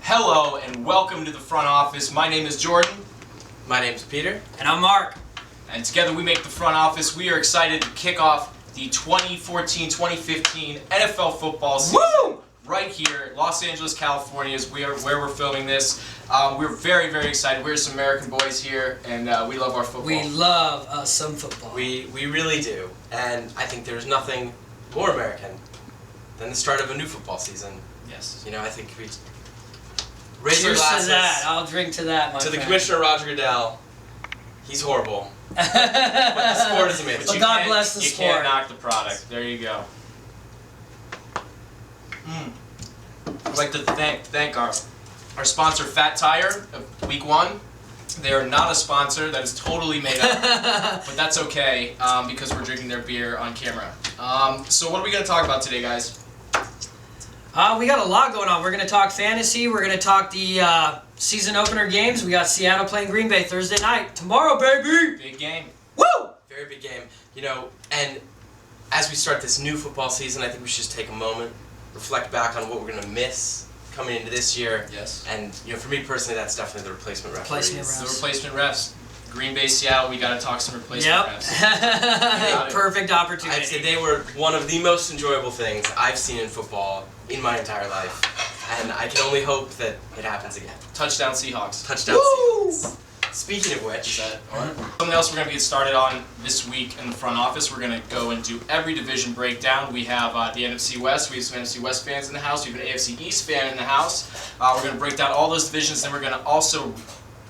Hello and welcome to the front office. My name is Jordan. My name's Peter. And I'm Mark. And together we make the front office. We are excited to kick off the 2014-2015 NFL football season. Woo! Right here, Los Angeles, California is where we're filming this. We're very, very excited. We're some American boys here, and we love our football. We love some football. We really do. And I think there's nothing more American than the start of a new football season. Yes. You know, I think we raise our Cheers glasses to that. I'll drink to that, my to the friend. Commissioner Roger Goodell. He's horrible. But the sport is amazing. Well, God bless the sport. You can't knock the product. There you go. I'd like to thank our sponsor, Fat Tire, of Week 1. They are not a sponsor. That is totally made up. But that's okay, because we're drinking their beer on camera. So what are we going to talk about today, guys? We got a lot going on. We're going to talk fantasy. We're going to talk the season opener games. We got Seattle playing Green Bay Thursday night. Tomorrow, baby! Big game. Woo! Very big game. You know, and as we start this new football season, I think we should just take a moment, reflect back on what we're going to miss coming into this year. Yes. And, you know, for me personally, that's definitely the replacement referees. The replacement refs. Green Bay, Seattle, we got to talk some replacement refs. Perfect opportunity. I'd say they were one of the most enjoyable things I've seen in football in my entire life. And I can only hope that it happens again. Touchdown Seahawks. Touchdown Woo! Seahawks. Speaking of which, something else we're going to get started on this week in the front office. We're going to go and do every division breakdown. We have the NFC West. We have some NFC West fans in the house. We have an AFC East fan in the house. We're going to break down all those divisions. Then we're going to also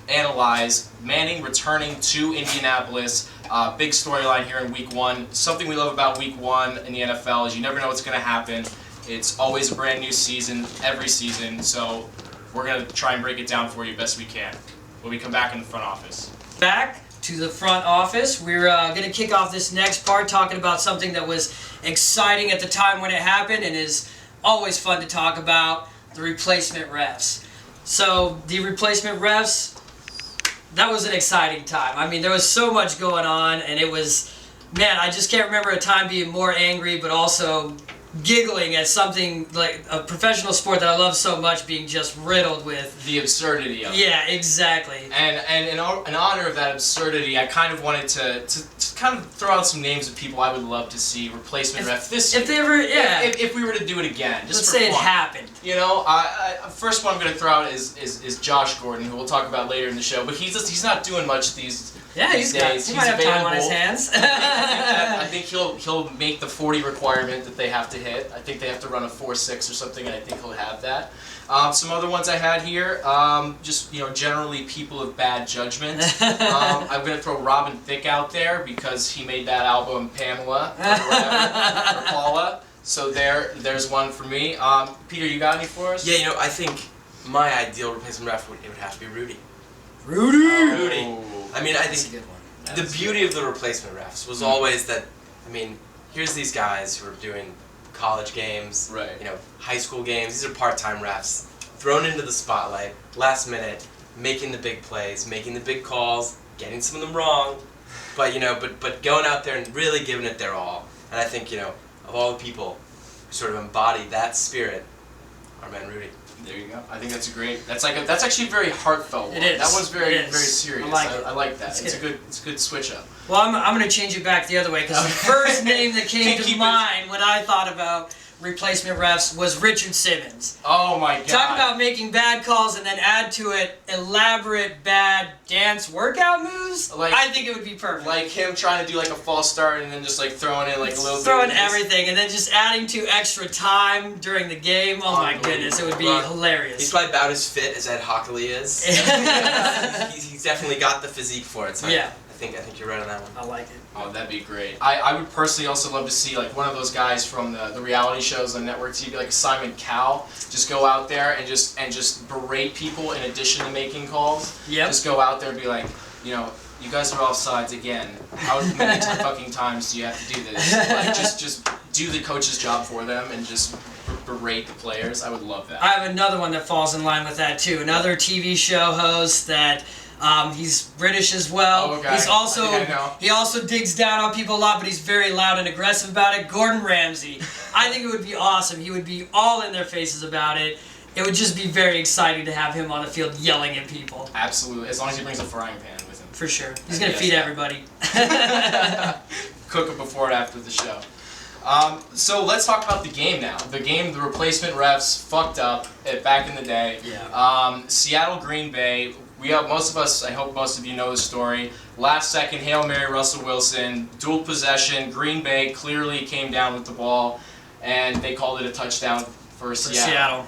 analyze Manning returning to Indianapolis. Big storyline here in Week 1. Something we love about Week 1 in the NFL is you never know what's going to happen. It's always a brand new season, every season. So we're going to try and break it down for you best we can when we come back in the front office. Back to the front office. We're going to kick off this next part talking about something that was exciting at the time when it happened and is always fun to talk about, the replacement refs. So the replacement refs, that was an exciting time. I mean, there was so much going on, and it was, man, I just can't remember a time being more angry, but also giggling at something like a professional sport that I love so much being just riddled with the absurdity of it. Yeah, exactly. And in honor of that absurdity, I kind of wanted to kind of throw out some names of people I would love to see replacement ref this year. If they ever, yeah. If we were to do it again, just let's for say fun. it happened. You know, first one I'm going to throw out is Josh Gordon, who we'll talk about later in the show. But he's not doing much these days. He might have time on his hands. I think he'll make the 40 requirement that they have to hit. I think they have to run a 4.6 or something, and I think he'll have that. Some other ones I had here, just generally people of bad judgment. I'm going to throw Robin Thicke out there because he made that album Pamela or whatever, or Paula. So there's one for me. Peter, you got any for us? yeah, I think my ideal replacement ref would have to be Rudy. Rudy! Rudy. I mean, I That's think a good one. the beauty of the replacement refs was always that, I mean, here's these guys who are doing college games, right? High school games. These are part-time refs thrown into the spotlight, last minute, making the big plays, making the big calls, getting some of them wrong, but but going out there and really giving it their all. And I think of all the people who sort of embody that spirit, our man Rudy. There you go. I think that's that's actually a very heartfelt one. It is. That one's very It is. serious. I like that. It's a good switch up. Well, I'm going to change it back the other way because the first name that came to mind when I thought about replacement refs was Richard Simmons. Oh my God. Talk about making bad calls and then add to it elaborate bad dance workout moves. I think it would be perfect. Like him trying to do like a false start and then just like throwing in like a little throwing bit everything and then just adding to extra time during the game. Oh my goodness, it would be hilarious. He's probably about as fit as Ed Hockley is. he's definitely got the physique for it. So yeah. I think you're right on that one. I like it. Oh, that'd be great. I would personally also love to see like one of those guys from the reality shows on network TV, like Simon Cowell, just go out there and just berate people in addition to making calls. Yep. Just go out there and be like, you guys are offsides again. How many fucking times do you have to do this? Like just do the coach's job for them and just berate the players. I would love that. I have another one that falls in line with that too. Another TV show host that he's British as well. Oh, okay. He also digs down on people a lot, but he's very loud and aggressive about it. Gordon Ramsay. I think it would be awesome. He would be all in their faces about it. it would just be very exciting to have him on the field yelling at people. Absolutely, as long as he brings a frying pan with him. For sure. He's going to feed everybody. Cook it before and after the show. So let's talk about the game now. The game, the replacement refs fucked up back in the day. Yeah. Seattle, Green Bay. Most of us, I hope most of you know the story. Last second, Hail Mary, Russell Wilson, dual possession. Green Bay clearly came down with the ball, and they called it a touchdown for Seattle.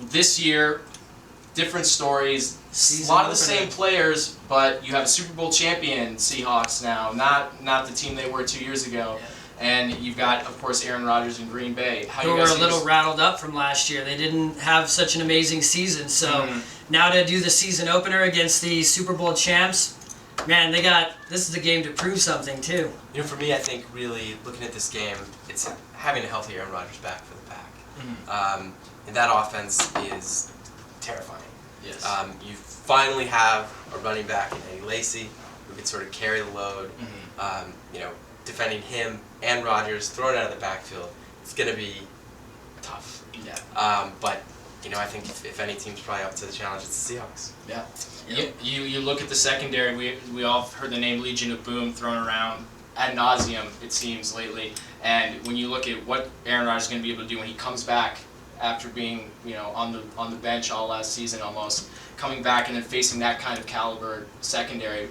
This year, different stories. A lot of the same players, but you have a Super Bowl champion Seahawks now, not the team they were 2 years ago. Yeah. And you've got, of course, Aaron Rodgers in Green Bay. Who were a little rattled up from last year. They didn't have such an amazing season, so now to do the season opener against the Super Bowl champs, man, this is the game to prove something too. You know, for me, I think really looking at this game, it's having a healthy Aaron Rodgers back for the Pack. And that offense is terrifying. Yes. You finally have a running back in Eddie Lacy who can sort of carry the load. You know, defending him and Rodgers, thrown out of the backfield, it's going to be tough. Yeah. But, you know, I think if any team's probably up to the challenge, it's the Seahawks. Yeah. Yep. You look at the secondary, we all heard the name Legion of Boom thrown around ad nauseum, it seems, lately. And when you look at what Aaron Rodgers is going to be able to do when he comes back after being, you know, on the bench all last season almost, coming back and then facing that kind of caliber secondary,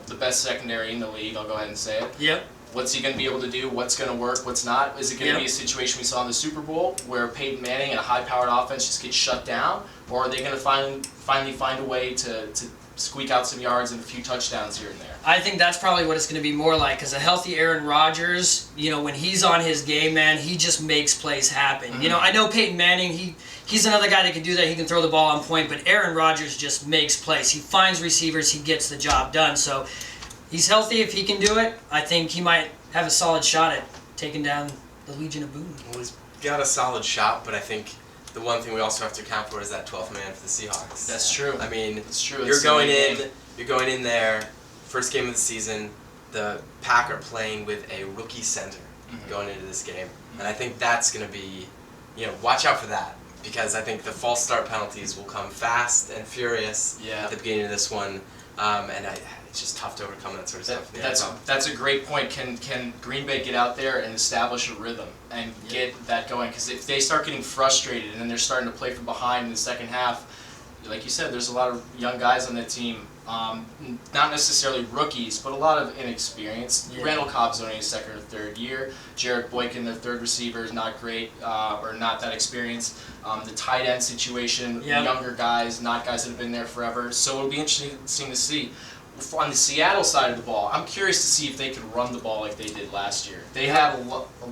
the best secondary in the league, I'll go ahead and say it. Yep. What's he going to be able to do? What's going to work? What's not? Is it going to be a situation we saw in the Super Bowl where Peyton Manning and a high-powered offense just gets shut down? Or are they going to finally find a way to squeak out some yards and a few touchdowns here and there? I think that's probably what it's going to be more like, because a healthy Aaron Rodgers, you know, when he's on his game, man, he just makes plays happen. You know, I know Peyton Manning, he's another guy that can do that. He can throw the ball on point, but Aaron Rodgers just makes plays. He finds receivers. He gets the job done. So he's healthy. If he can do it, I think he might have a solid shot at taking down the Legion of Boom. Well, he's got a solid shot, but I think the one thing we also have to account for is that 12th man for the Seahawks. That's true. I mean, it's true. You're going in there, first game of the season. The Pack are playing with a rookie center going into this game, and I think that's going to be, you know, watch out for that, because I think the false start penalties will come fast and furious at the beginning of this one, and it's just tough to overcome that sort of stuff. That's a great point. Can Green Bay get out there and establish a rhythm and get that going? Because if they start getting frustrated and then they're starting to play from behind in the second half, like you said, there's a lot of young guys on that team, not necessarily rookies, but a lot of inexperience. Randall Cobb's only his second or third year. Jarrett Boykin, the third receiver, is not great or not that experienced. The tight end situation, younger guys, not guys that have been there forever. So it'll be interesting to see. On the Seattle side of the ball, I'm curious to see if they can run the ball like they did last year. They had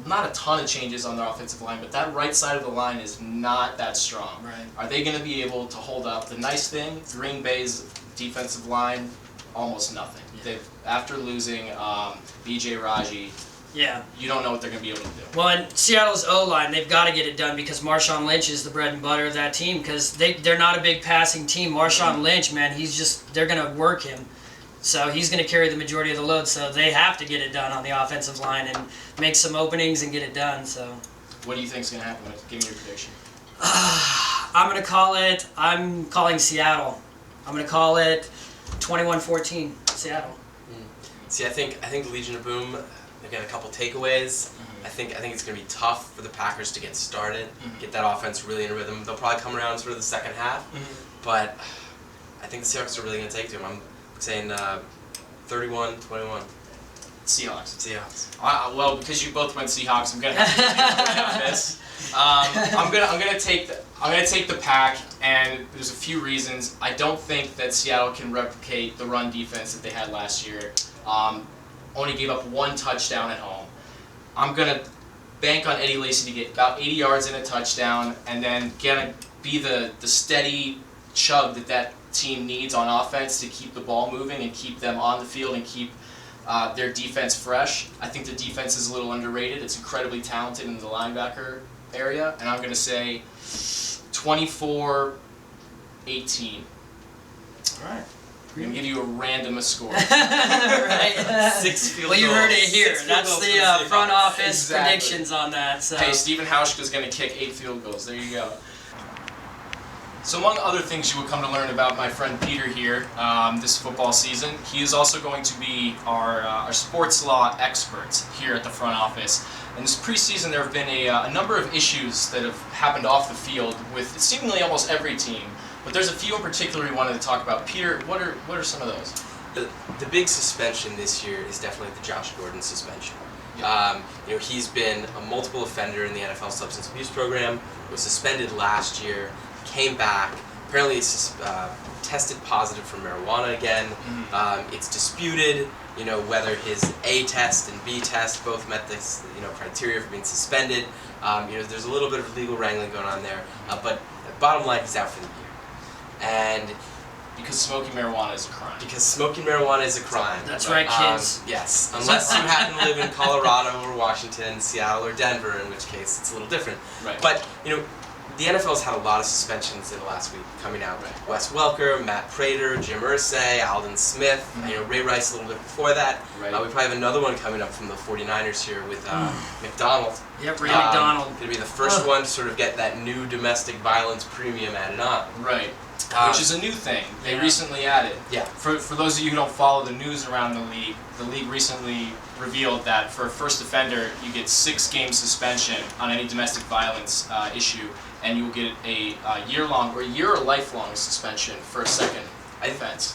not a ton of changes on their offensive line, but that right side of the line is not that strong. Right. Are they going to be able to hold up? The nice thing, Green Bay's defensive line, almost nothing. After losing B.J. Raji, you don't know what they're going to be able to do. Well, and Seattle's O-line, they've got to get it done, because Marshawn Lynch is the bread and butter of that team, because they're not a big passing team. Marshawn Lynch, man, they're going to work him. So he's going to carry the majority of the load, so they have to get it done on the offensive line and make some openings and get it done. So, what do you think is going to happen? Give me your prediction. I'm calling Seattle. I'm going to call it 21-14, Seattle. See, I think the Legion of Boom, again, a couple takeaways. I think it's going to be tough for the Packers to get started, get that offense really in rhythm. They'll probably come around sort of the second half, but I think the Seahawks are really going to take to them. I'm saying 31-21. Seahawks. Well, because you both went Seahawks, I'm gonna have to take on this. I'm gonna take the Pack, and there's a few reasons. I don't think that Seattle can replicate the run defense that they had last year. Only gave up one touchdown at home. I'm gonna bank on Eddie Lacy to get about 80 yards and a touchdown, and then gonna be the steady chug that team needs on offense to keep the ball moving and keep them on the field and keep their defense fresh. I think the defense is a little underrated. It's incredibly talented in the linebacker area, and I'm going to say 24-18. All right. We're going to give you a random score. Right. 6 field Well, you goals. heard it here. 6 field That's goals the for Seahawks. front office Exactly. predictions on that. So. Hey, Stephen Hauschka's going to kick 8 field goals. There you go. So among other things you will come to learn about my friend Peter here this football season, he is also going to be our sports law expert here at the front office. In this preseason, there have been a number of issues that have happened off the field with seemingly almost every team, but there's a few in particular we wanted to talk about. Peter, what are some of those? The big suspension this year is definitely the Josh Gordon suspension. He's been a multiple offender in the NFL substance abuse program, was suspended last year, came back, apparently he's tested positive for marijuana again. It's disputed, whether his A test and B test both met this, criteria for being suspended. There's a little bit of legal wrangling going on there, but bottom line, he's out for the year. And Because smoking marijuana is a crime. because smoking marijuana is a crime. That's right, kids. Yes, unless you happen to live in Colorado or Washington, Seattle or Denver, in which case it's a little different. Right. But, the NFL's had a lot of suspensions in the last week coming out. Right. Wes Welker, Matt Prater, Jim Irsay, Aldon Smith, Ray Rice a little bit before that. Right. We probably have another one coming up from the 49ers here with McDonald. Yep, Ray McDonald. Going to be the first one to sort of get that new domestic violence premium added on. Right. Which is a new thing they Yeah. recently added. Yeah. For those of you who don't follow the news around the league recently revealed that for a first offender, you get 6-game suspension on any domestic violence issue, and you will get a year-long or year or lifelong suspension for a second offense.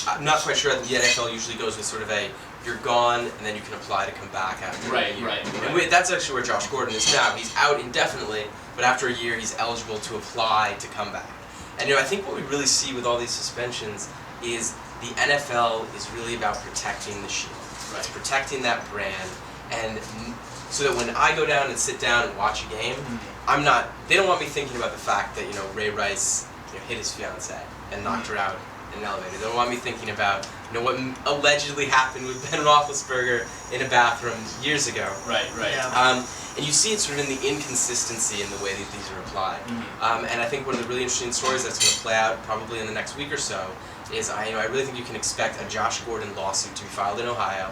I'm not quite sure that the NFL usually goes with sort of you're gone and then you can apply to come back after a year. Right. And that's actually where Josh Gordon is now. He's out indefinitely, but after a year he's eligible to apply to come back. And I think what we really see with all these suspensions is the NFL is really about protecting the shield. Right. It's protecting that brand, and so that when I go down and sit down and watch a game, they don't want me thinking about the fact that Ray Rice hit his fiancée and knocked her out in an elevator. They don't want me thinking about what allegedly happened with Ben Roethlisberger in a bathroom years ago. Right. Yeah. And you see it sort of in the inconsistency in the way that these are applied. And I think one of the really interesting stories that's going to play out probably in the next week or so is I really think you can expect a Josh Gordon lawsuit to be filed in Ohio.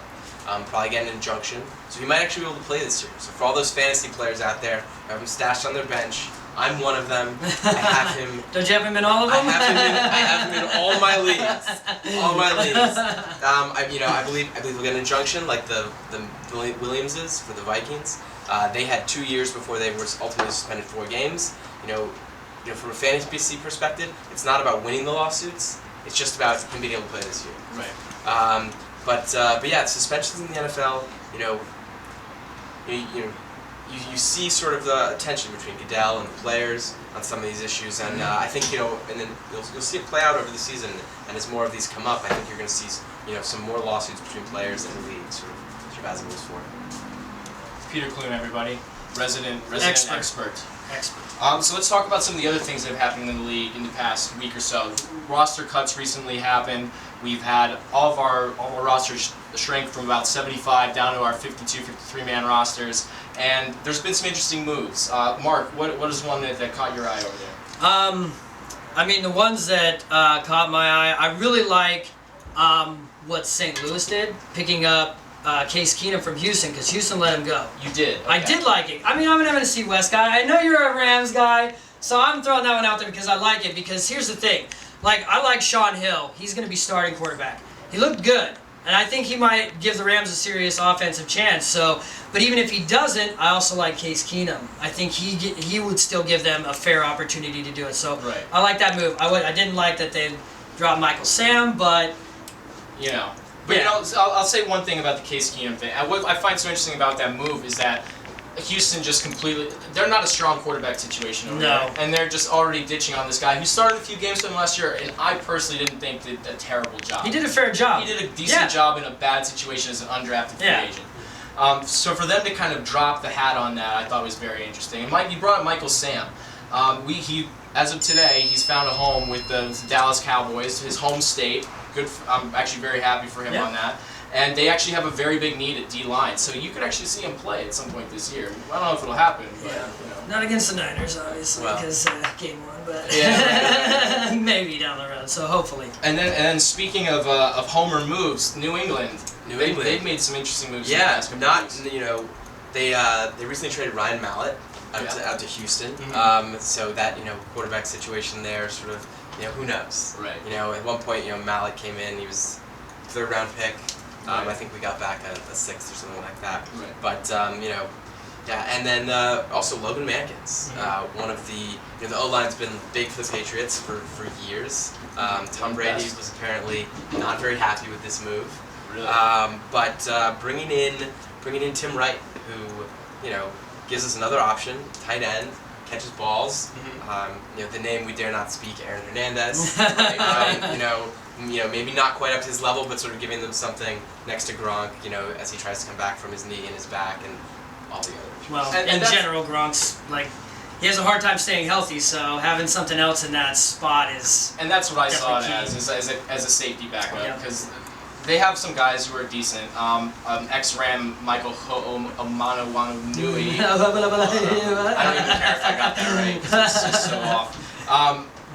Probably get an injunction. So he might actually be able to play this year. So for all those fantasy players out there who have him stashed on their bench, I'm one of them. I have him. Don't you have him in all of them? I have him in all my leagues. All my leagues. I believe we'll get an injunction like the Williamses for the Vikings. They had 2 years before they were ultimately suspended 4 games. From a fantasy perspective, it's not about winning the lawsuits. It's just about him being able to play this year. Right. But yeah, suspensions in the NFL. You see sort of the tension between Goodell and the players on some of these issues, and I think and then you'll see it play out over the season. And as more of these come up, I think you're going to see some more lawsuits between players and the league, sort of as it moves forward. Peter Clune, everybody, resident expert. So let's talk about some of the other things that have happened in the league in the past week or so. Roster cuts recently happened. We've had all of our rosters shrink from about 75 down to our 52, 53-man rosters, and there's been some interesting moves. Marc, what is one that caught your eye over there? The ones that caught my eye, I really like what St. Louis did, picking up Case Keenum from Houston, because Houston let him go. You did. Okay. I did like it. I'm an NFC West guy. I know you're a Rams guy, so I'm throwing that one out there because I like it. Because here's the thing. I like Sean Hill. He's going to be starting quarterback. He looked good, and I think he might give the Rams a serious offensive chance. But even if he doesn't, I also like Case Keenum. I think he would still give them a fair opportunity to do it. So right. I like that move. I didn't like that they dropped Michael Sam, but I'll say one thing about the Case Keenum thing. What I find so interesting about that move is that Houston just they're not a strong quarterback situation over there. And they're just already ditching on this guy who started a few games for them last year, and I personally didn't think did a terrible job. He did a fair job. He did a decent job in a bad situation as an undrafted free agent. So for them to kind of drop the hat on that, I thought was very interesting. And you brought up Michael Sam. As of today, he's found a home with the Dallas Cowboys, his home state. I'm actually very happy for him on that. And they actually have a very big need at D-line, so you could actually see him play at some point this year. I don't know if it'll happen, but Not against the Niners, obviously, Well. because game 1, but Yeah, maybe down the road. So hopefully. And then speaking of homer moves, New England. They've made some interesting moves. In the past couple weeks. They recently traded Ryan Mallett out to Houston. So that quarterback situation there, sort of who knows? Right. At one point Mallett came in, he was 3rd round pick. Right. I think we got back a 6th or something like that. Right. But and then also Logan Mankins, one of the O-line's been big for the Patriots for years. Tom Brady was apparently not very happy with this move. Really? But bringing in Tim Wright, who gives us another option, tight end, catches balls. The name we dare not speak, Aaron Hernandez. Maybe not quite up to his level, but sort of giving them something next to Gronk, as he tries to come back from his knee and his back and all the others. Well, And in that's- general, Gronk's he has a hard time staying healthy, so having something else in that spot is. And that's what I saw it Definitely as a safety backup, Yeah. because they have some guys who are decent. Ex-Ram Michael Ho'omanawanui. I don't even care if I got that right. It's just so off.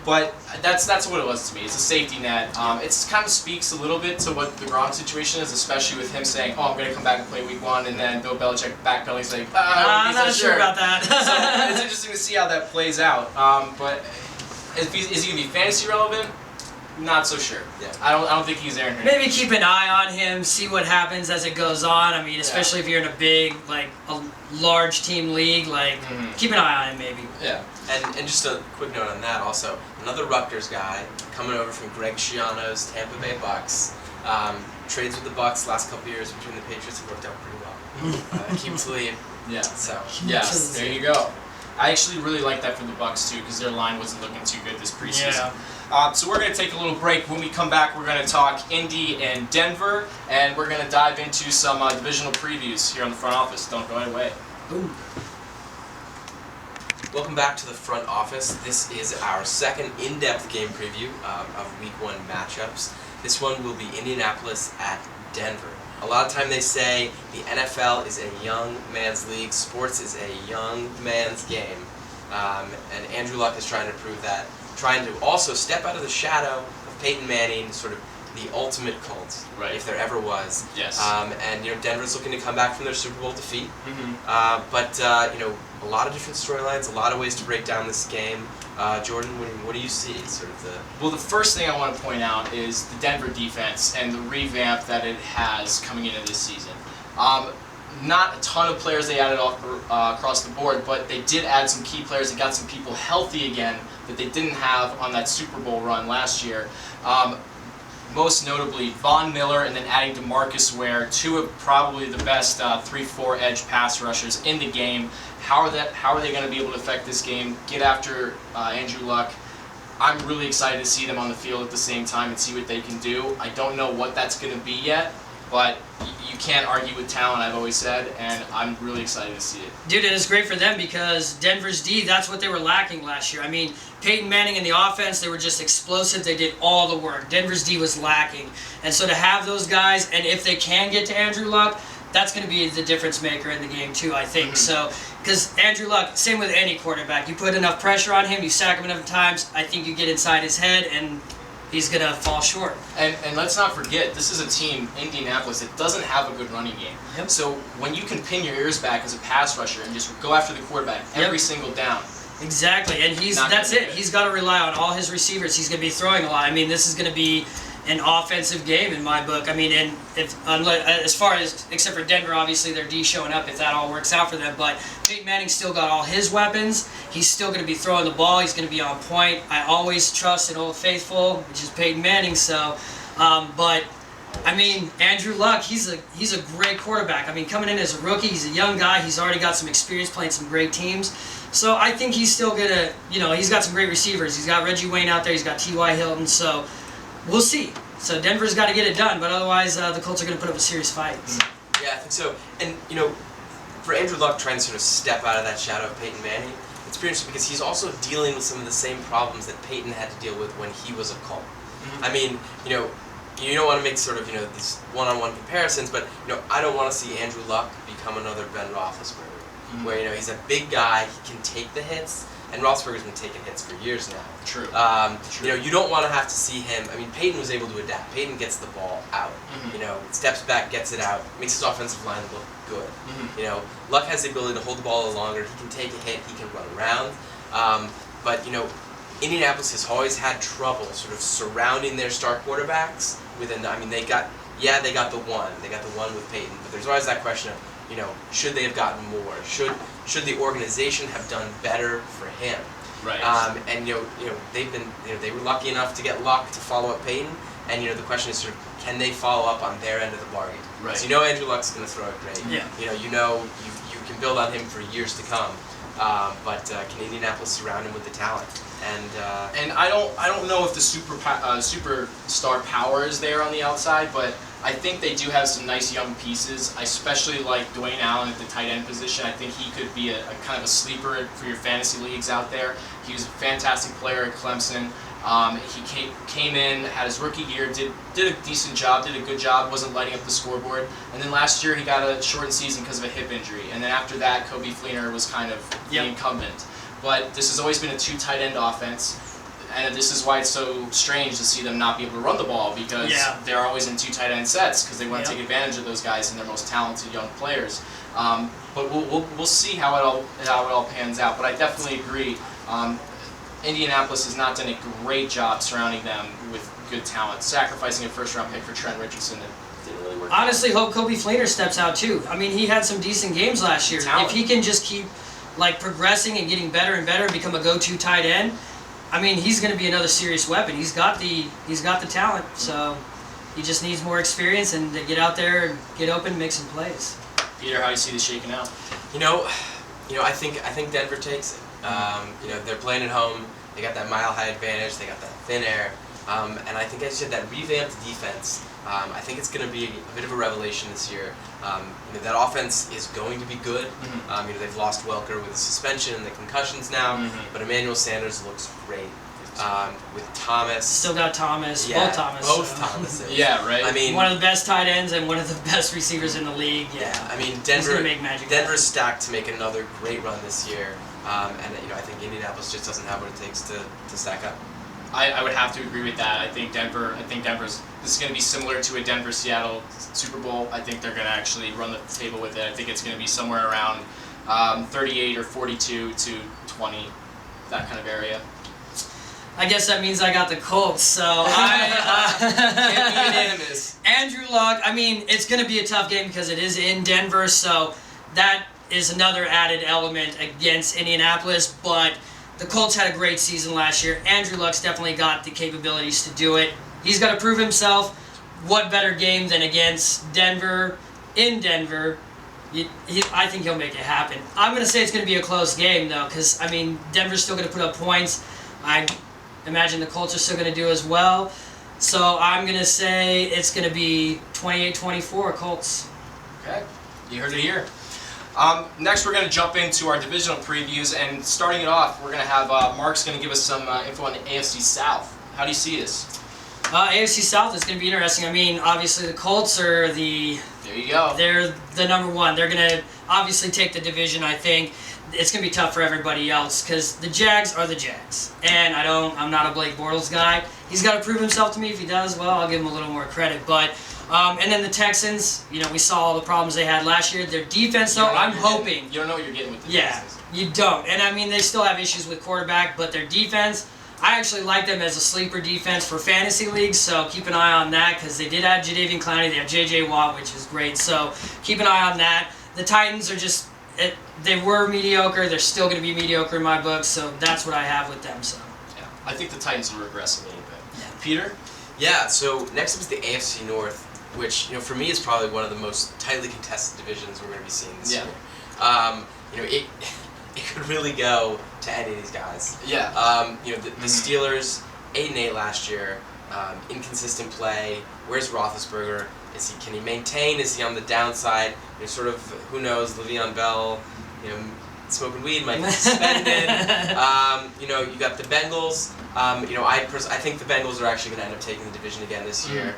But that's what it was to me. It's a safety net. It kind of speaks a little bit to what the Gronk situation is, especially with him saying, "Oh, I'm going to come back and play Week 1," and then Bill Belichick backpedaling, saying, I'm not sure about that. So it's interesting to see how that plays out. But is he going to be fantasy relevant? Not so sure. Yeah. I don't think he's Aaron Hernandez. Maybe keep an eye on him, see what happens as it goes on. I mean, especially if you're in a big, a large team league, keep an eye on him maybe. Yeah. And just a quick note on that also, another Rutgers guy coming over from Greg Schiano's Tampa Bay Bucks. Trades with the Bucks last couple years between the Patriots have worked out pretty well. Akeem Talib. Yeah. So. Yes, there you go. I actually really like that for the Bucks too, because their line wasn't looking too good this preseason. So we're going to take a little break. When we come back, we're going to talk Indy and Denver, and we're going to dive into some divisional previews here on the front office. Don't go away. Ooh. Welcome back to the front office. This is our second in-depth game preview of Week 1 matchups. This one will be Indianapolis at Denver. A lot of time they say the NFL is a young man's league, sports is a young man's game, and Andrew Luck is trying to prove that, trying to also step out of the shadow of Peyton Manning, sort of the ultimate cult, Right. if there ever was. Yes. And Denver's looking to come back from their Super Bowl defeat. But a lot of different storylines, a lot of ways to break down this game. Jordan, what do you see? Well, the first thing I want to point out is the Denver defense and the revamp that it has coming into this season. Not a ton of players they added across the board, but they did add some key players and got some people healthy again that they didn't have on that Super Bowl run last year. Most notably, Von Miller, and then adding DeMarcus Ware, two of probably the best 3-4 edge pass rushers in the game. How are they going to be able to affect this game, get after Andrew Luck? I'm really excited to see them on the field at the same time and see what they can do. I don't know what that's going to be yet, but you can't argue with talent, I've always said, and I'm really excited to see it. Dude, and it's great for them because Denver's D, that's what they were lacking last year. I mean, Peyton Manning in the offense, they were just explosive. They did all the work. Denver's D was lacking. And so to have those guys, and if they can get to Andrew Luck, that's going to be the difference maker in the game too, I think. So, because Andrew Luck, same with any quarterback, you put enough pressure on him, you sack him enough times, I think you get inside his head, and he's going to fall short. And let's not forget, this is a team, Indianapolis, that doesn't have a good running game. Yep. So when you can pin your ears back as a pass rusher and just go after the quarterback every single down. Exactly, and that's it. He's got to rely on all his receivers. He's going to be throwing a lot. I mean, this is going to be an offensive game in my book. I mean, and as far as, except for Denver, obviously their D showing up if that all works out for them. But Peyton Manning still got all his weapons. He's still going to be throwing the ball. He's going to be on point. I always trust an old faithful, which is Peyton Manning. So, but I mean, Andrew Luck, he's a great quarterback. I mean, coming in as a rookie, he's a young guy. He's already got some experience playing some great teams. So I think he's still gonna, he's got some great receivers. He's got Reggie Wayne out there. He's got T.Y. Hilton. So we'll see. So Denver's got to get it done, but otherwise the Colts are going to put up a serious fight. Yeah, I think so. And, for Andrew Luck trying to sort of step out of that shadow of Peyton Manning, it's pretty interesting because he's also dealing with some of the same problems that Peyton had to deal with when he was a Colt. I mean, you don't want to make sort of these one-on-one comparisons, but I don't want to see Andrew Luck become another Ben Roethlisberger, where he's a big guy, he can take the hits, and Roethlisberger's been taking hits for years now. True. You don't want to have to see him. I mean, Peyton was able to adapt. Peyton gets the ball out. Steps back, gets it out, makes his offensive line look good. Luck has the ability to hold the ball a little longer. He can take a hit. He can run around. But Indianapolis has always had trouble sort of surrounding their star quarterbacks within. They got the one. They got the one with Peyton. But there's always that question of, should they have gotten more? Should the organization have done better for him? Right. And they've been they were lucky enough to get Luck to follow up Peyton, and the question is sort of, can they follow up on their end of the bargain? Right. So Andrew Luck's going to throw it great. Yeah. You can build on him for years to come. But can Indianapolis surround him with the talent? And I don't know if the superstar power is there on the outside, but I think they do have some nice young pieces. I especially like Dwayne Allen at the tight end position. I think he could be a kind of a sleeper for your fantasy leagues out there. He was a fantastic player at Clemson. He came in, had his rookie year, did a decent job, did a good job, wasn't lighting up the scoreboard. And then last year he got a shortened season because of a hip injury. And then after that, Kobe Fleener was kind of the incumbent. But this has always been a two tight end offense. And this is why it's so strange to see them not be able to run the ball, because they're always in two tight end sets because they want to take advantage of those guys and their most talented young players. But we'll see how it all pans out. But I definitely agree. Indianapolis has not done a great job surrounding them with good talent. Sacrificing a first-round pick for Trent Richardson, it didn't really work. Honestly, hope Kobe Fleener steps out too. He had some decent games last year. Talent. If he can just keep progressing and getting better and better and become a go-to tight end, he's going to be another serious weapon. He's got the talent, so he just needs more experience and to get out there and get open and make some plays. Peter, how do you see this shaking out? I think Denver takes it. They're playing at home. They got that mile-high advantage. They got that thin air. And I think, as you said, that revamped defense, I think it's going to be a bit of a revelation this year. That offense is going to be good. They've lost Welker with the suspension and the concussions now, but Emmanuel Sanders looks great. With Thomas. Still got Thomas. Yeah, both Thomas. Thomases. Yeah, right. One of the best tight ends and one of the best receivers in the league. Yeah. Denver. He's gonna make magic Denver's stacked to make another great run this year. I think Indianapolis just doesn't have what it takes to stack up. I would have to agree with that. I think Denver's. This is going to be similar to a Denver-Seattle Super Bowl. I think they're going to actually run the table with it. I think it's going to be somewhere around 38 or 42 to 20, that kind of area. I guess that means I got the Colts, so Can't be unanimous. Andrew Luck, it's going to be a tough game because it is in Denver, so that is another added element against Indianapolis, but the Colts had a great season last year. Andrew Luck's definitely got the capabilities to do it. He's got to prove himself. What better game than against Denver, in Denver? I think he'll make it happen. I'm going to say it's going to be a close game, though, because, Denver's still going to put up points. I imagine the Colts are still going to do as well. So I'm going to say it's going to be 28-24 Colts. Okay, you heard it here. Next, we're going to jump into our divisional previews, and starting it off, we're going to have Marc's going to give us some info on the AFC South. How do you see this? AFC South is going to be interesting. Obviously the Colts are the... There you go. They're the number one. They're going to obviously take the division, I think. It's going to be tough for everybody else because the Jags are the Jags. And I'm not a Blake Bortles guy. He's got to prove himself to me. If he does, well, I'll give him a little more credit. But and then the Texans, we saw all the problems they had last year. Their defense, though, I'm hoping. You don't know what you're getting with the Texans. Yeah, you don't. And they still have issues with quarterback, but their defense, I actually like them as a sleeper defense for fantasy leagues, so keep an eye on that because they did add Jadeveon Clowney. They have J.J. Watt, which is great, so keep an eye on that. The Titans are just, they were mediocre. They're still going to be mediocre in my book, so that's what I have with them. So. Yeah, I think the Titans will regress a little bit. Yeah. Peter? Yeah, so next up is the AFC North, which for me is probably one of the most tightly contested divisions we're going to be seeing this year. It could really go to any of these guys. Yeah. The Steelers 8-8 last year, inconsistent play. Where's Roethlisberger? Can he maintain? Is he on the downside? Sort of, who knows? Le'Veon Bell, smoking weed, might get suspended. You know, you got the Bengals. You know, I think the Bengals are actually going to end up taking the division again this year.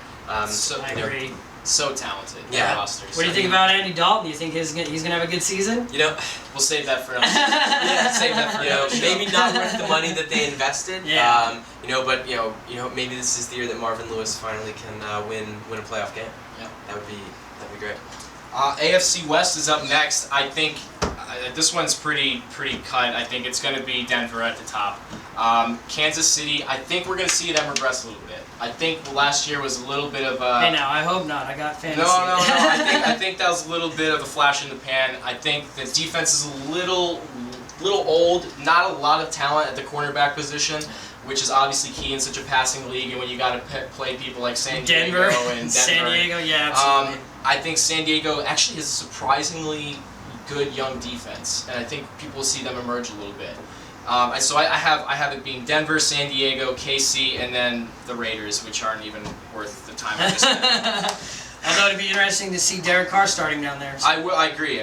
So, I agree. So talented. Yeah. Rosters. What do you think about Andy Dalton? Do you think he's gonna have a good season? You know, We'll save that for another. Yeah, save that for you know, another show. maybe not worth the money that they invested. Yeah. You know, but you know, maybe this is the year that Marvin Lewis finally can win a playoff game. Yeah. That'd be great. AFC West is up next. I think this one's pretty cut. I think it's going to be Denver at the top. Kansas City, I think we're going to see them regress a little bit. I think last year was a little bit of a... Hey now, I hope not. I got fantasy. No. I think that was a little bit of a flash in the pan. I think the defense is a little old. Not a lot of talent at the cornerback position, which is obviously key in such a passing league. And when you got to play people like San Diego and Denver. San Diego, yeah, absolutely. I think San Diego actually has a surprisingly good young defense, and I think people will see them emerge a little bit. So I have it being Denver, San Diego, KC, and then the Raiders, which aren't even worth the time I just spent. Although it'd be interesting to see Derek Carr starting down there. So. I agree.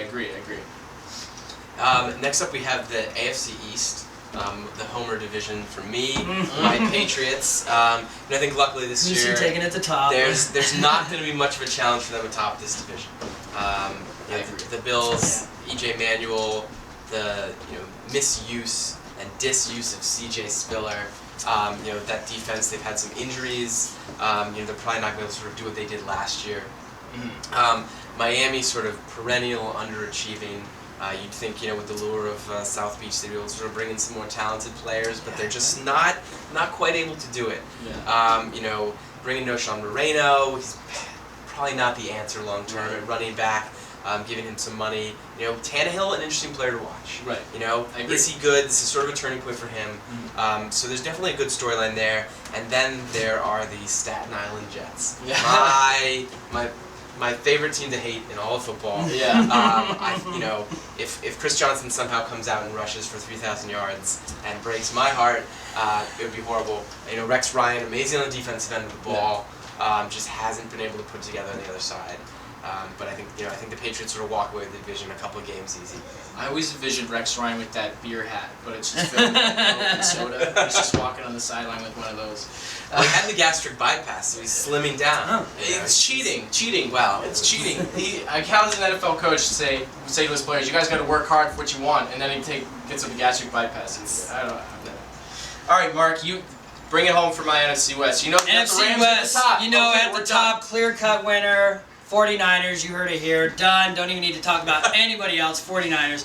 Next up, we have the AFC East, the Homer division for me, my Patriots. And I think luckily this year taking it to top. there's not going to be much of a challenge for them atop this division. You know, the Bills, EJ Manuel, the misuse and disuse of CJ Spiller. You know, that defense, they've had some injuries. You know, they're probably not going to be able to sort of do what they did last year. Miami sort of perennial underachieving. You'd think, you know, with the lure of South Beach, they'd be able to sort of bring in some more talented players, but they're just not quite able to do it. Yeah. You know, bringing Noshawn Moreno, he's probably not the answer long term at running back. Giving him some money. You know, Tannehill, an interesting player to watch. Right. You know, is he good? This is sort of a turning point for him. So there's definitely a good storyline there. And then there are the Staten Island Jets. Yeah. My favorite team to hate in all of football. Yeah. You know, if Chris Johnson somehow comes out and rushes for 3,000 yards and breaks my heart, it would be horrible. You know, Rex Ryan, amazing on the defensive end of the ball, just hasn't been able to put together on the other side. But I think the Patriots sort of walk away with the division a couple of games easy. I always envisioned Rex Ryan with that beer hat, but it's just filled with Coke and soda. He's just walking on the sideline with one of those. Well, he had the gastric bypass, so he's slimming down. It's cheating. Wow. It's cheating. How does an NFL coach say to his players, you guys got to work hard for what you want, and then he gets a gastric bypass? I don't know. All right, Mark, you bring it home for my NFC West. You know, NFC the Rams West, at the top. you know, Okay, at the we're top, clear-cut winner. 49ers, you heard it here. Done. Don't even need to talk about anybody else. 49ers.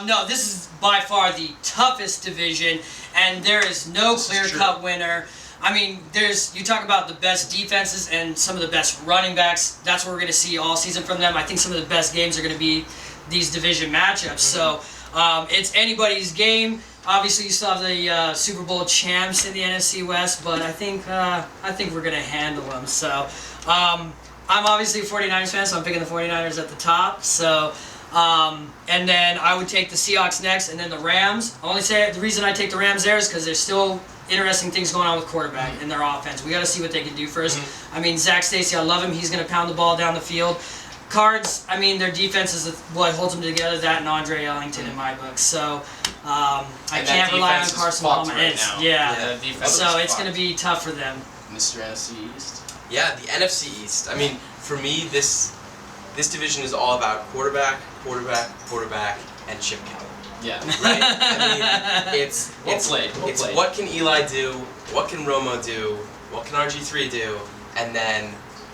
No, this is by far the toughest division, and there is no clear-cut winner. I mean, you talk about the best defenses and some of the best running backs. That's what we're going to see all season from them. I think some of the best games are going to be these division matchups. So it's anybody's game. Obviously, you still have the Super Bowl champs in the NFC West, but I think we're going to handle them. So. I'm obviously a 49ers fan, so I'm picking the 49ers at the top. So, and then I would take the Seahawks next, and then the Rams. I only say the reason I take the Rams there is because there's still interesting things going on with quarterback in their offense. We got to see what they can do first. I mean, Zach Stacy, I love him. He's going to pound the ball down the field. Cards, I mean, their defense is what holds them together. That and Andre Ellington in my book. So I can't rely on Carson Palmer. So it's going to be tough for them. Mr. NFC East. Yeah, the NFC East. I mean, for me, this division is all about quarterback, and Chip Kelly. Yeah. Right? I mean, it's what can Eli do, what can Romo do, what can RG3 do, and then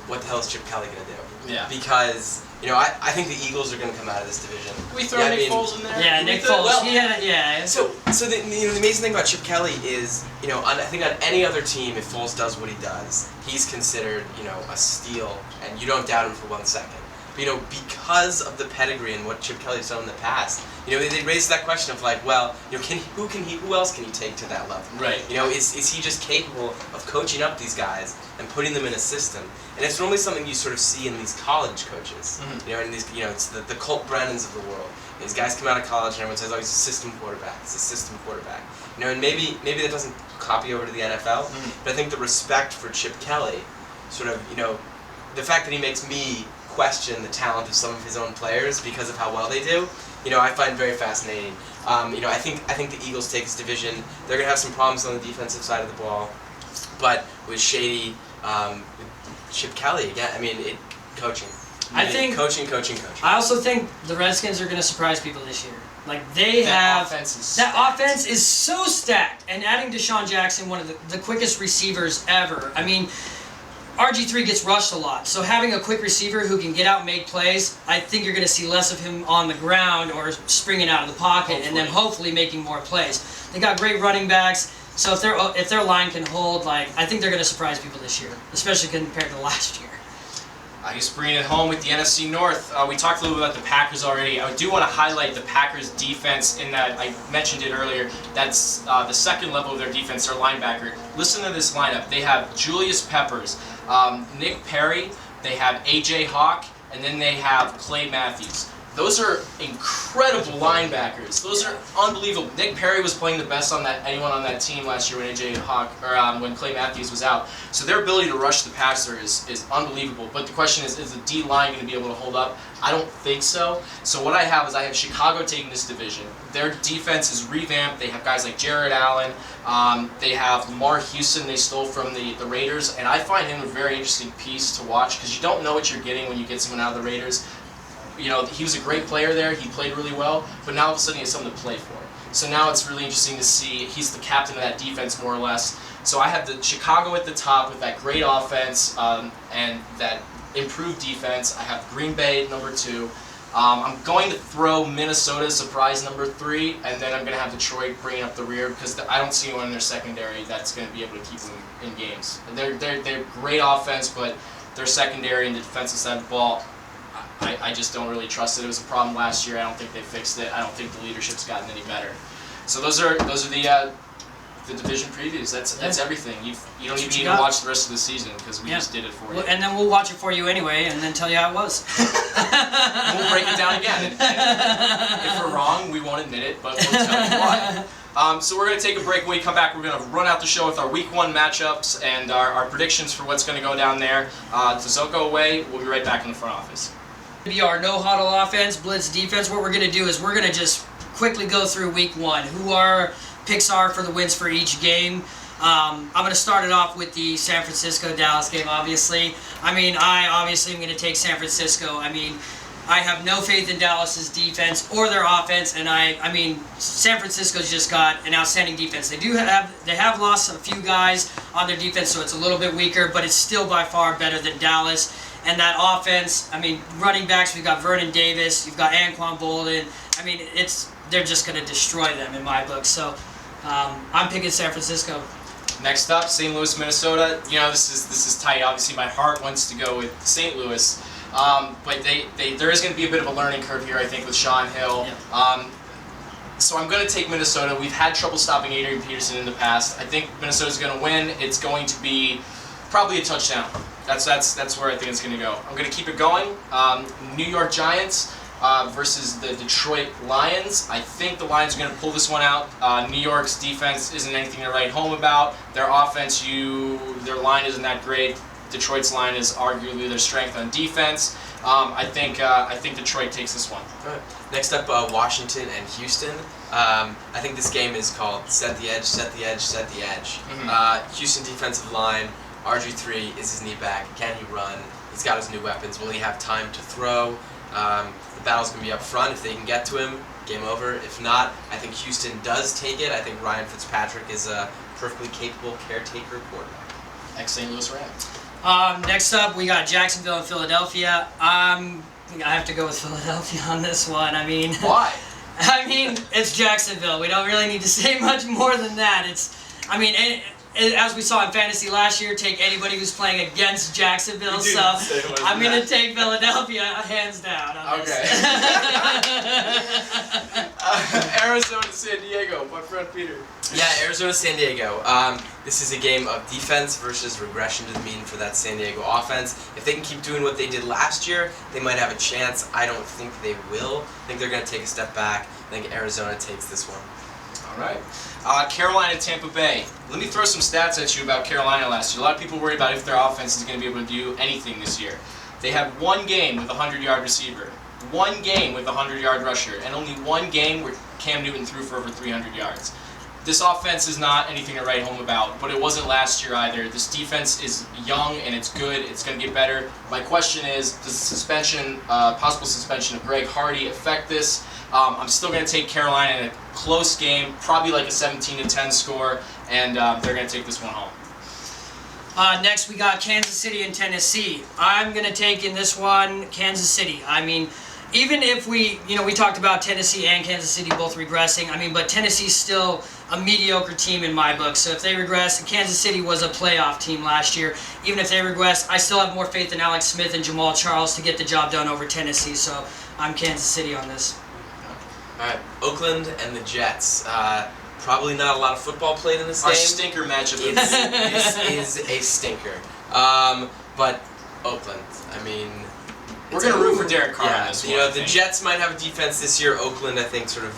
what the hell is Chip Kelly going to do? Yeah. Because, you know, I think the Eagles are going to come out of this division. Can we throw Nick Foles in there? Yeah, Nick Foles. Well, So the amazing thing about Chip Kelly is, you know, I think on any other team, if Foles does what he does, he's considered, you know, a steal, and you don't doubt him for 1 second. But, you know, because of the pedigree and what Chip Kelly's done in the past, you know, they raised that question of like, well, you know, who else can he take to that level? Right. You know, is he just capable of coaching up these guys and putting them in a system? And it's normally something you sort of see in these college coaches. You know, in these, you know, it's the Colt Brennans of the world. These guys come out of college and everyone says, oh, he's a system quarterback. He's a system quarterback. You know, and maybe that doesn't copy over to the NFL, but I think the respect for Chip Kelly, sort of, you know, the fact that he makes me question the talent of some of his own players because of how well they do, I find very fascinating. I think the Eagles take this division. They're gonna have some problems on the defensive side of the ball, but with Shady, with Chip Kelly again. Coaching. I think coaching. I also think the Redskins are going to surprise people this year. Like that offense is so stacked, and adding Deshaun Jackson, one of the quickest receivers ever. RG3 gets rushed a lot, so having a quick receiver who can get out and make plays, I think you're going to see less of him on the ground or springing out of the pocket, and then hopefully making more plays. They got great running backs, so if their line can hold, I think they're going to surprise people this year, especially compared to last year. I guess bringing it home with the NFC North, we talked a little bit about the Packers already. I do want to highlight the Packers' defense in that I mentioned it earlier. That's the second level of their defense, their linebacker. Listen to this lineup. They have Julius Peppers, Nick Perry, they have A.J. Hawk, and then they have Clay Matthews. Those are incredible linebackers. Those are unbelievable. Nick Perry was playing the best on anyone on that team last year when A.J. Hawk when Clay Matthews was out. So their ability to rush the passer is unbelievable. But the question is the D line going to be able to hold up? I don't think so. So what I have Chicago taking this division. Their defense is revamped. They have guys like Jared Allen. They have Marc Houston they stole from the Raiders, and I find him a very interesting piece to watch because you don't know what you're getting when you get someone out of the Raiders. He was a great player there. He played really well, but now all of a sudden he has something to play for. So now it's really interesting to see. He's the captain of that defense, more or less. So I have the Chicago at the top with that great offense and that improved defense. I have Green Bay at number 2. I'm going to throw Minnesota surprise number 3, and then I'm going to have Detroit bringing up the rear because I don't see anyone in their secondary that's going to be able to keep them in games. They're great offense, but their secondary and the defensive side of the ball, I just don't really trust it. It was a problem last year. I don't think they fixed it. I don't think the leadership's gotten any better. So those are the division previews. That's everything. You don't even need to watch the rest of the season because we just did it for you. And then we'll watch it for you anyway, and then tell you how it was. We'll break it down again. And if we're wrong, we won't admit it, but we'll tell you why. So we're going to take a break. When we come back, we're going to run out the show with our Week 1 matchups and our predictions for what's going to go down there. So go away. We'll be right back in the front office. Be our no-huddle offense, blitz defense. What we're going to do is we're going to just quickly go through Week 1, who our picks are for the wins for each game. I'm going to start it off with the San Francisco-Dallas game, obviously. I obviously am going to take San Francisco. I have no faith in Dallas's defense or their offense, and San Francisco's just got an outstanding defense. They have lost a few guys on their defense, so it's a little bit weaker, but it's still by far better than Dallas. And that offense, running backs, we've got Vernon Davis, you've got Anquan Bolden. They're just going to destroy them in my book. So I'm picking San Francisco. Next up, St. Louis, Minnesota. This is tight. Obviously, my heart wants to go with St. Louis, but there is going to be a bit of a learning curve here, I think, with Sean Hill. Yeah. So I'm going to take Minnesota. We've had trouble stopping Adrian Peterson in the past. I think Minnesota's going to win. It's going to be probably a touchdown. That's where I think it's going to go. I'm going to keep it going. New York Giants versus the Detroit Lions. I think the Lions are going to pull this one out. New York's defense isn't anything to write home about. Their offense, their line isn't that great. Detroit's line is arguably their strength on defense. I think Detroit takes this one. All right. Next up, Washington and Houston. I think this game is called Set the Edge, Set the Edge, Set the Edge. Mm-hmm. Houston defensive line. RG3 is his knee back. Can he run? He's got his new weapons. Will he have time to throw? The battle's going to be up front. If they can get to him, game over. If not, I think Houston does take it. I think Ryan Fitzpatrick is a perfectly capable caretaker quarterback. Ex-St. Louis Rams. Next up, we got Jacksonville and Philadelphia. I have to go with Philadelphia on this one. Why? It's Jacksonville. We don't really need to say much more than that. As we saw in fantasy last year, take anybody who's playing against Jacksonville. So I'm going to take Philadelphia hands down on okay. Arizona, San Diego, my friend Peter. Yeah, Arizona, San Diego. This is a game of defense versus regression to the mean for that San Diego offense. If they can keep doing what they did last year, they might have a chance. I don't think they will. I think they're going to take a step back. I think Arizona takes this one. All right. Carolina, Tampa Bay. Let me throw some stats at you about Carolina last year. A lot of people worry about if their offense is going to be able to do anything this year. They had one game with a 100-yard receiver, one game with a 100-yard rusher, and only one game where Cam Newton threw for over 300 yards. This offense is not anything to write home about, but it wasn't last year either. This defense is young and it's good. It's going to get better. My question is, does the suspension, possible suspension of Greg Hardy affect this? I'm still going to take Carolina in a close game, probably like a 17-10 score, and they're going to take this one home. Next, we got Kansas City and Tennessee. I'm going to take in this one Kansas City. I mean, even if we talked about Tennessee and Kansas City both regressing, but Tennessee's still a mediocre team in my book. So if they regress, and Kansas City was a playoff team last year, even if they regress, I still have more faith in Alex Smith and Jamal Charles to get the job done over Tennessee. So I'm Kansas City on this. All right, Oakland and the Jets. Probably not a lot of football played in this game. Our stinker matchup. This is a stinker. But Oakland, we're going to root for Derek Carr on this one. The Jets might have a defense this year. Oakland, I think, sort of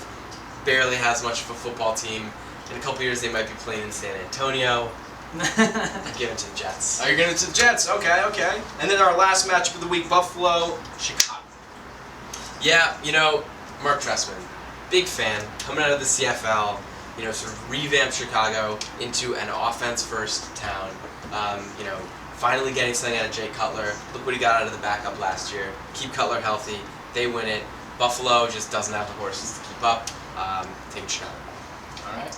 barely has much of a football team. In a couple years, they might be playing in San Antonio. I'm giving it to the Jets. Oh, you're giving it to the Jets. Okay. And then our last matchup of the week, Buffalo, Chicago. Yeah, Marc Trestman, big fan, coming out of the CFL, sort of revamp Chicago into an offense-first town. Finally getting something out of Jay Cutler. Look what he got out of the backup last year. Keep Cutler healthy. They win it. Buffalo just doesn't have the horses to keep up. Take Chicago. All right.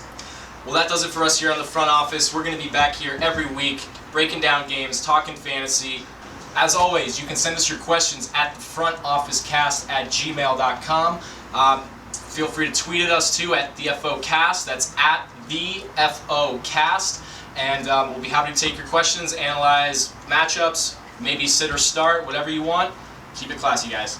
Well, that does it for us here on the front office. We're going to be back here every week, breaking down games, talking fantasy. As always, you can send us your questions at thefrontofficecast@gmail.com. Feel free to tweet at us too at thefocast. That's at thefocast. And we'll be happy to take your questions, analyze matchups, maybe sit or start, whatever you want. Keep it classy, guys.